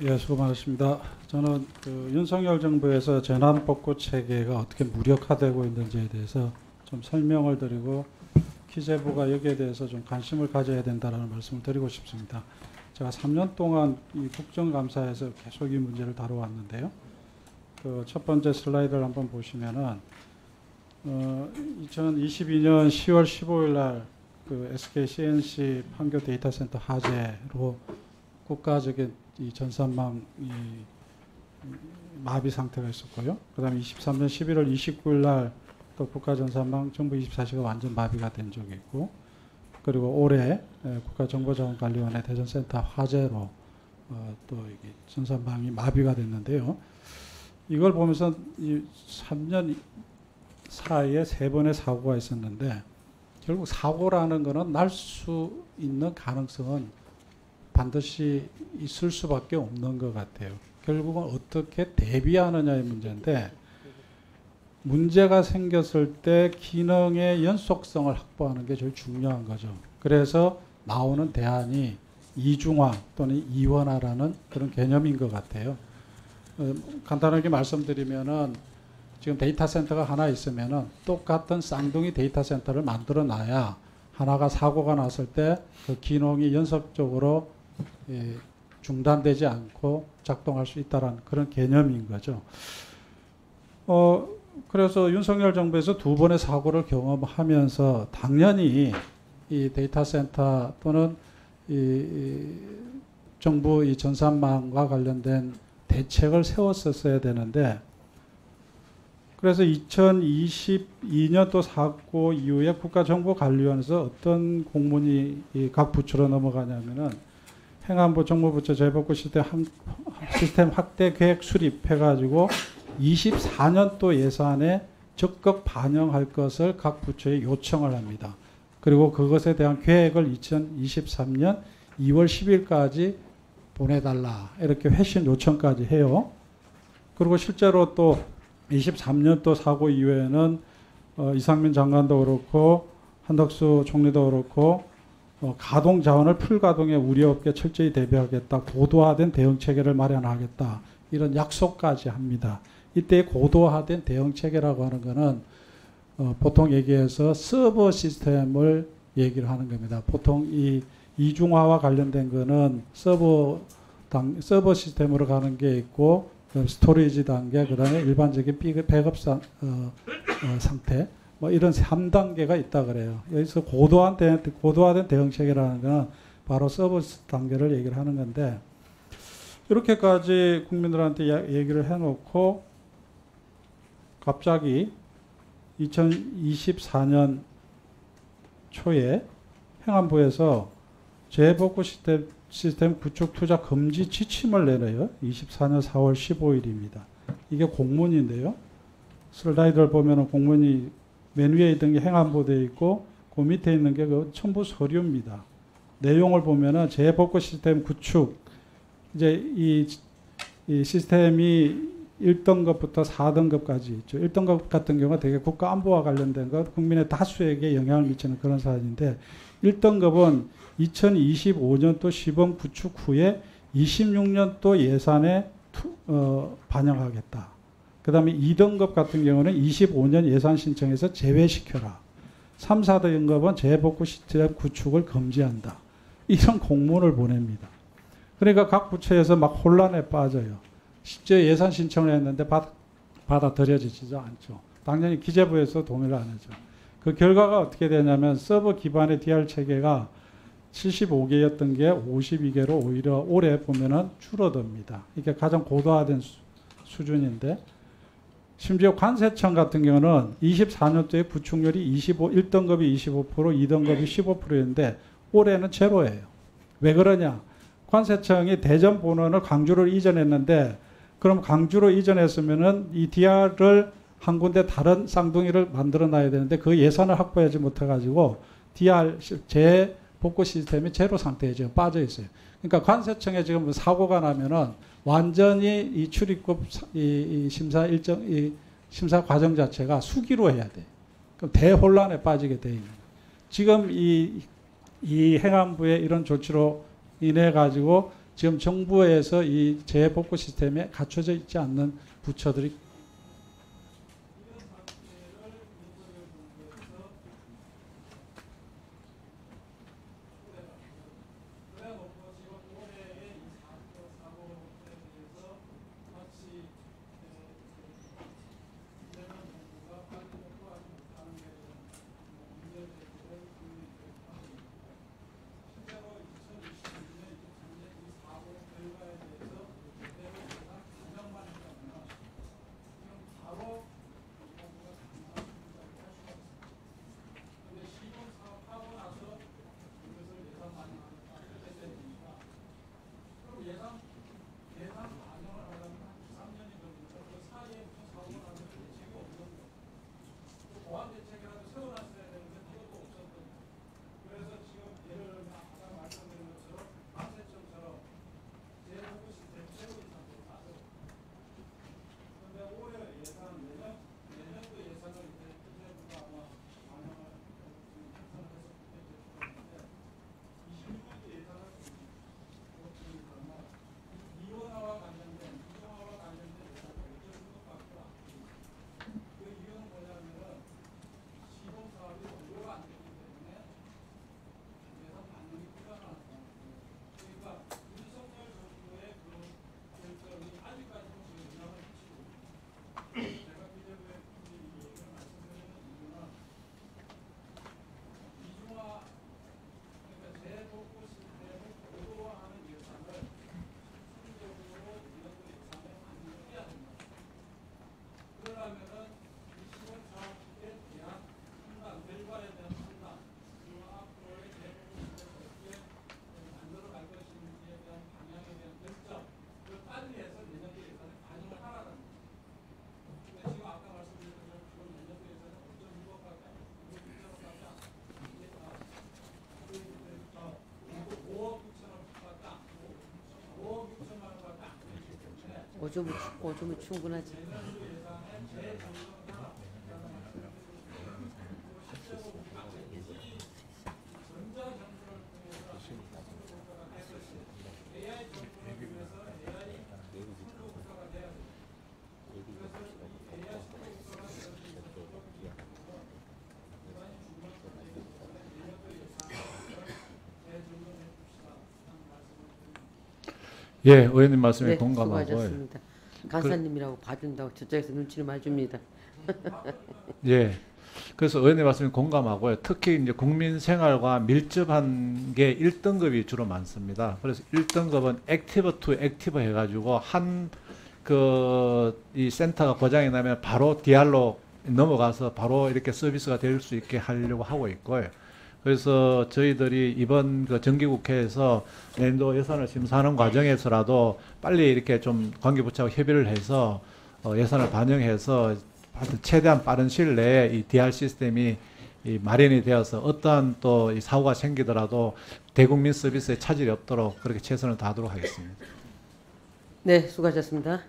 예, 수고 많으십니다. 저는 윤석열 정부에서 재난복구 체계가 어떻게 무력화되고 있는지에 대해서 좀 설명을 드리고 기재부가 여기에 대해서 좀 관심을 가져야 된다는 말씀을 드리고 싶습니다. 제가 3년 동안 이 국정감사에서 계속 이 문제를 다뤄왔는데요. 첫 번째 슬라이드를 한번 보시면은 2022년 10월 15일 날 SK CNC 판교 데이터 센터 화재로 국가적인 이 전산망 마비 상태가 있었고요. 그다음에 23년 11월 29일 날 또 국가 전산망 정부 24시가 완전 마비가 된 적이 있고, 그리고 올해 국가정보자원관리원회 대전센터 화재로 또 이게 전산망이 마비가 됐는데요. 이걸 보면서 이 3년 사이에 3번의 사고가 있었는데, 결국 사고라는 것은 날 수 있는 가능성은 반드시 있을 수밖에 없는 것 같아요. 결국은 어떻게 대비하느냐의 문제인데, 문제가 생겼을 때 기능의 연속성을 확보하는 게 제일 중요한 거죠. 그래서 나오는 대안이 이중화 또는 이원화라는 그런 개념인 것 같아요. 간단하게 말씀드리면은 지금 데이터 센터가 하나 있으면은 똑같은 쌍둥이 데이터 센터를 만들어 놔야 하나가 사고가 났을 때 그 기능이 연속적으로 중단되지 않고 작동할 수 있다는 그런 개념인 거죠. 그래서 윤석열 정부에서 2번의 사고를 경험하면서 당연히 이 데이터 센터 또는 이 정부 이 전산망과 관련된 대책을 세웠었어야 되는데, 그래서 2022년 또 사고 이후에 국가정보관리원에서 어떤 공문이 각 부처로 넘어가냐면은 행안부 정무부처 재복구 시스템 확대 계획 수립해가지고 24년도 예산에 적극 반영할 것을 각 부처에 요청을 합니다. 그리고 그것에 대한 계획을 2023년 2월 10일까지 보내달라, 이렇게 회신 요청까지 해요. 그리고 실제로 또 23년도 사고 이후에는 이상민 장관도 그렇고 한덕수 총리도 그렇고 가동 자원을 풀가동에 우려 없게 철저히 대비하겠다, 고도화된 대응 체계를 마련하겠다, 이런 약속까지 합니다. 이때 고도화된 대응 체계라고 하는 것은 보통 얘기해서 서버 시스템을 얘기를 하는 겁니다. 보통 이 이중화와 관련된 거는 서버 시스템으로 가는 게 있고, 스토리지 단계, 그 다음에 일반적인 백업 상태, 뭐 이런 3단계가 있다 그래요. 여기서 고도화된 대응 체계라는 것은 바로 서버 단계를 얘기를 하는 건데, 이렇게까지 국민들한테 얘기를 해놓고 갑자기 2024년 초에 행안부에서 재복구 시스템 구축 투자 금지 지침을 내려요. 24년 4월 15일입니다. 이게 공문인데요. 슬라이드를 보면 공문이 맨 위에 있던 게 행안부 되어 있고, 그 밑에 있는 게 그 첨부 서류입니다. 내용을 보면은 재복구 시스템 구축, 이제 이 시스템이 1등급부터 4등급까지 있죠. 1등급 같은 경우가 되게 국가 안보와 관련된 것, 국민의 다수에게 영향을 미치는 그런 사안인데, 1등급은 2025년도 시범 구축 후에 26년도 예산에 반영하겠다. 그 다음에 2등급 같은 경우는 25년 예산 신청에서 제외시켜라. 3, 4등급은 재복구 시스템 구축을 금지한다. 이런 공문을 보냅니다. 그러니까 각 부처에서 막 혼란에 빠져요. 실제 예산 신청을 했는데 받아들여지지 않죠. 당연히 기재부에서 동의를 안 하죠. 그 결과가 어떻게 되냐면 서버 기반의 DR 체계가 75개였던 게 52개로 오히려 올해 보면은 줄어듭니다. 이게 가장 고도화된 수준인데, 심지어 관세청 같은 경우는 24년도에 부축률이 1등급이 25%, 2등급이 15%인데 올해는 제로예요. 왜 그러냐? 관세청이 대전 본원을 광주로 이전했는데, 그럼 광주로 이전했으면은 이 DR을 한 군데 다른 쌍둥이를 만들어 놔야 되는데 그 예산을 확보하지 못해가지고 DR 재복구 시스템이 제로 상태에 지금 빠져 있어요. 그러니까 관세청에 지금 사고가 나면은 완전히 이 출입국 이 심사 과정 자체가 수기로 해야 돼. 그럼 대혼란에 빠지게 돼 있는 거예요. 지금 이 행안부의 이런 조치로 인해 가지고 지금 정부에서 이 재복구 시스템에 갖춰져 있지 않는 부처들이 오줌은 충분하지. 예, 의원님 말씀에 네, 공감하고요. 수고하셨습니다. 간사님이라고 봐준다고 저쪽에서 눈치를 많이 줍니다. 예. 그래서 의원님 말씀에 공감하고요. 특히 이제 국민 생활과 밀접한 게 1등급이 주로 많습니다. 그래서 1등급은 액티브 투 액티브 해가지고 이 센터가 고장이 나면 바로 DR로 넘어가서 바로 이렇게 서비스가 될 수 있게 하려고 하고 있고요. 그래서 저희들이 이번 그 정기국회에서 내년도 예산을 심사하는 과정에서라도 빨리 이렇게 좀 관계부처하고 협의를 해서 예산을 반영해서 최대한 빠른 시일 내에 이 DR 시스템이 마련이 되어서 어떠한 또 이 사고가 생기더라도 대국민 서비스에 차질이 없도록 그렇게 최선을 다하도록 하겠습니다. 네, 수고하셨습니다.